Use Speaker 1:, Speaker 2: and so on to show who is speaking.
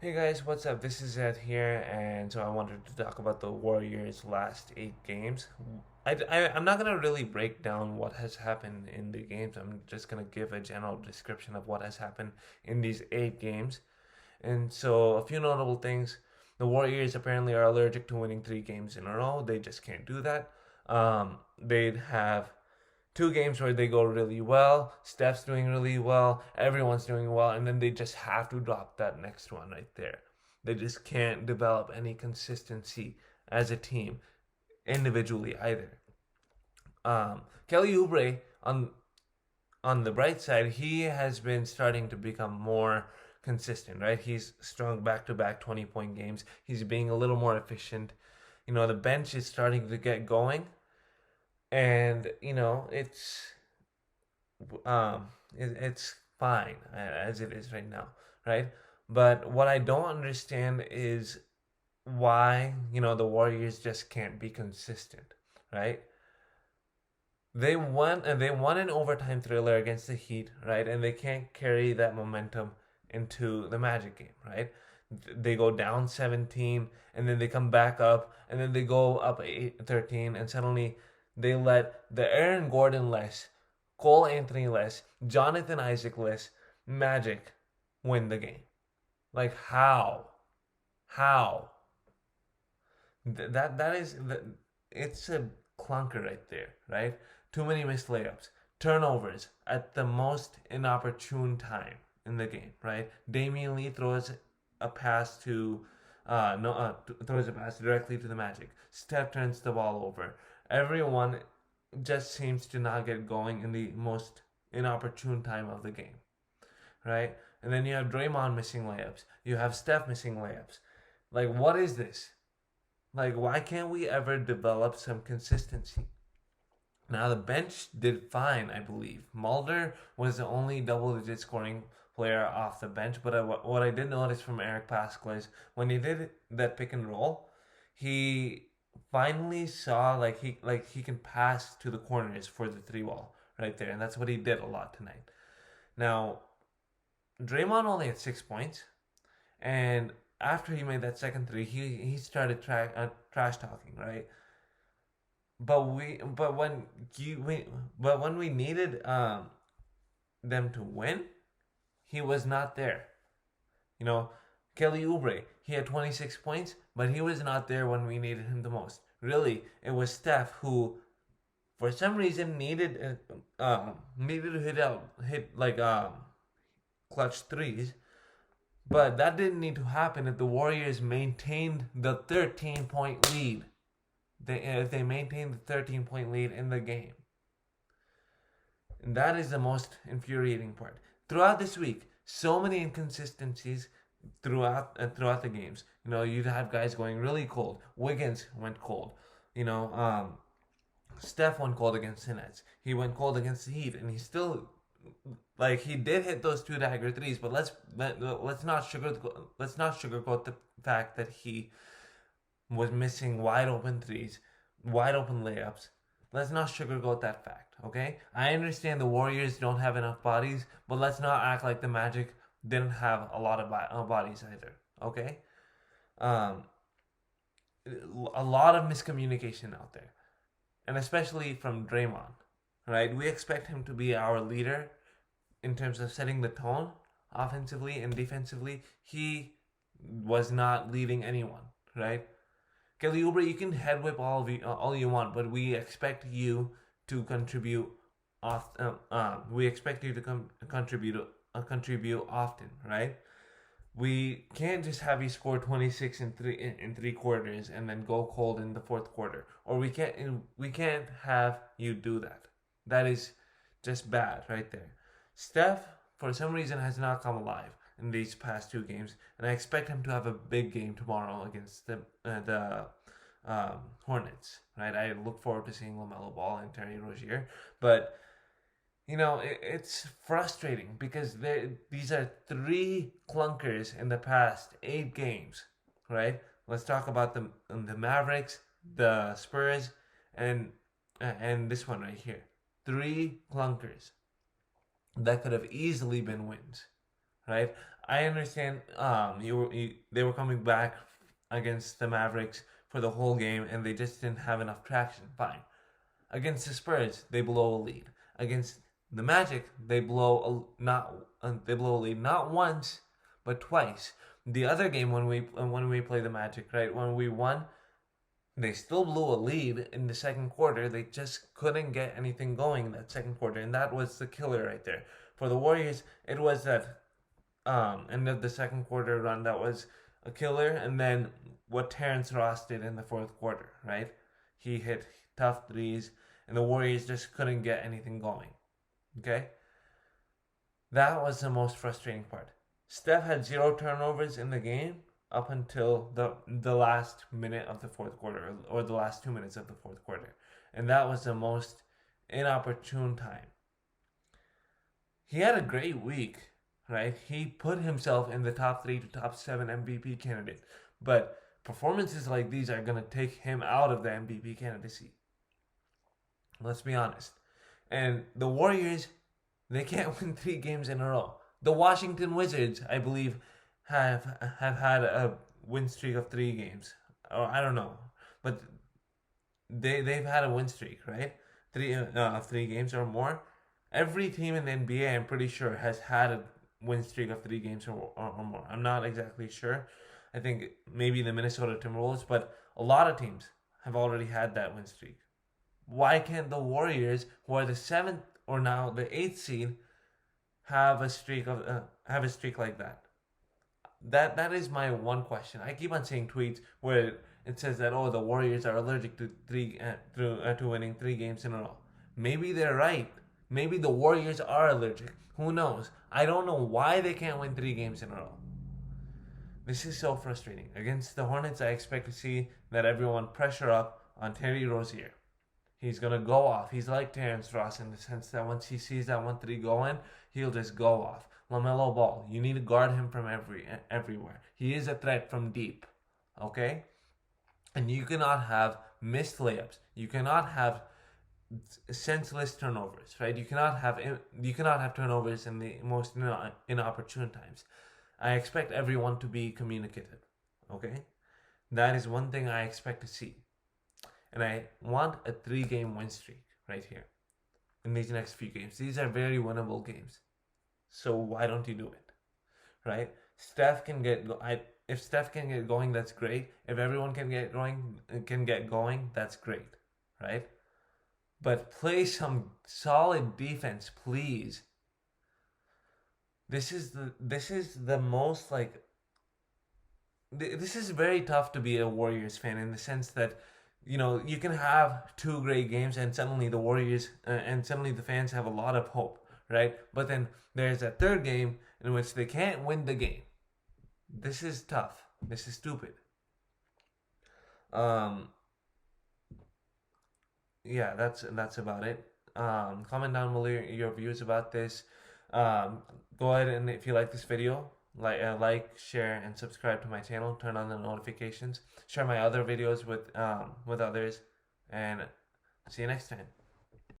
Speaker 1: Hey guys, what's up? This is Ed here, and so I wanted to talk about the Warriors' last 8 games. I'm not gonna really break down what has happened in the games. I'm just gonna give a general description of what has happened in these 8 games. And so, a few notable things: the Warriors apparently are allergic to winning 3 games in a row. They just can't do that. They'd have 2 games where they go really well. Steph's doing really well. Everyone's doing well, and then they just have to drop that next one right there. They just can't develop any consistency as a team individually either. Kelly Oubre on the bright side, he has been starting to become more consistent, right? He's strung back to back 20-point games. He's being a little more efficient. The bench is starting to get going, and um, it's fine as it is right now, right? But what I don't understand is why the Warriors just can't be consistent, right? They won an overtime thriller against the Heat, right? And they can't carry that momentum into the Magic game, right? They go down 17 and then they come back up and then they go up 13 and suddenly they let the Aaron Gordon less, Cole Anthony less, Jonathan Isaac less Magic win the game. Like how? How? That is it's a clunker right there, right? Too many missed layups, turnovers at the most inopportune time in the game, right? Damian Lee throws a pass to no throws a pass directly to the Magic. Steph turns the ball over. Everyone just seems to not get going in the most inopportune time of the game, right? And then you have Draymond missing layups. You have Steph missing layups. Like, what is this? Like, why can't we ever develop some consistency? Now, the bench did fine, I believe. Mulder was the only double digit scoring player off the bench, but what I did notice from Eric Pascal is when he did that pick and roll, he finally saw like he can pass to the corners for the three ball right there, and that's what he did a lot tonight. Now, Draymond only had 6 points, and after he made that second three, he started trash talking, right? But we but when you we but when we needed them to win, he was not there. You know, Kelly Oubre, he had 26 points, but he was not there when we needed him the most. Really, it was Steph who, for some reason, needed to hit like clutch threes, but that didn't need to happen if the Warriors maintained the 13-point lead. If they maintained the 13-point lead in the game. And that is the most infuriating part. Throughout this week, so many inconsistencies throughout the games. You'd have guys going really cold. Wiggins went cold. You know, Steph went cold against the Nets. He went cold against the Heat, and he still he did hit those two dagger threes. But let's not sugarcoat the fact that he was missing wide open threes, wide open layups. Let's not sugarcoat that fact, okay? I understand the Warriors don't have enough bodies, but let's not act like the Magic didn't have a lot of bodies either, okay? Um, a lot of miscommunication out there, and especially from Draymond, right? We expect him to be our leader in terms of setting the tone offensively and defensively. He was not leading anyone, right? Kelly Oubre, you can head whip all you want, but we expect you to contribute. We expect you to contribute often, right? We can't just have you score 26 in 3 quarters and then go cold in the fourth quarter, or we can't have you do that. That is just bad right there. Steph, for some reason, has not come alive in these past 2 games, and I expect him to have a big game tomorrow against the Hornets. Right, I look forward to seeing Lamelo Ball and Terry Rozier, but it's frustrating because these are 3 clunkers in the past 8 games. Right, let's talk about the Mavericks, the Spurs, and this one right here. 3 clunkers that could have easily been wins, right? I understand they were coming back against the Mavericks for the whole game and they just didn't have enough traction. Fine. Against the Spurs, they blow a lead. Against the Magic, they blow a lead not once but twice. The other game when we play the Magic, right, when we won, they still blew a lead in the second quarter. They just couldn't get anything going in that second quarter, and that was the killer right there. For the Warriors, it was that end of the second quarter run that was a killer, and then what Terrence Ross did in the fourth quarter, right? He hit tough threes, and the Warriors just couldn't get anything going. Okay? That was the most frustrating part. Steph had 0 turnovers in the game up until the last minute of the fourth quarter, or the last 2 minutes of the fourth quarter. And that was the most inopportune time. He had a great week, right? He put himself in the top 3 to top 7 MVP candidate. But performances like these are going to take him out of the MVP candidacy. Let's be honest. And the Warriors, they can't win 3 games in a row. The Washington Wizards, I believe, have had a win streak of 3 games. Or I don't know. But they've had a win streak, right? 3 games or more. Every team in the NBA, I'm pretty sure, has had a win streak of 3 games or more. I'm not exactly sure. I think maybe the Minnesota Timberwolves, but a lot of teams have already had that win streak. Why can't the Warriors, who are the 7th or now the 8th seed, have a streak like that? That is my one question. I keep on seeing tweets where it says that the Warriors are allergic to winning 3 games in a row. Maybe they're right. Maybe the Warriors are allergic. Who knows? I don't know why they can't win 3 games in a row. This is so frustrating. Against the Hornets, I expect to see that everyone pressure up on Terry Rozier. He's going to go off. He's like Terrence Ross in the sense that once he sees that 1-3 going, he'll just go off. LaMelo Ball, you need to guard him from everywhere. He is a threat from deep, okay? And you cannot have missed layups. You cannot have senseless turnovers, right? You cannot have turnovers in the most inopportune times. I expect everyone to be communicative, okay? That is one thing I expect to see. And I want a 3-game win streak right here in these next few games. These are very winnable games. So why don't you do it, right? If Steph can get going, that's great. If everyone can get going, that's great, right? But play some solid defense, please. This is the most like. This is very tough to be a Warriors fan in the sense that, you can have 2 great games and suddenly the Warriors and suddenly the fans have a lot of hope, right? But then there's a 3rd game in which they can't win the game. This is tough. This is stupid. Yeah, that's about it. Comment down below your views about this. Go ahead and if you like this video, like, share, and subscribe to my channel. Turn on the notifications. Share my other videos with others, and see you next time.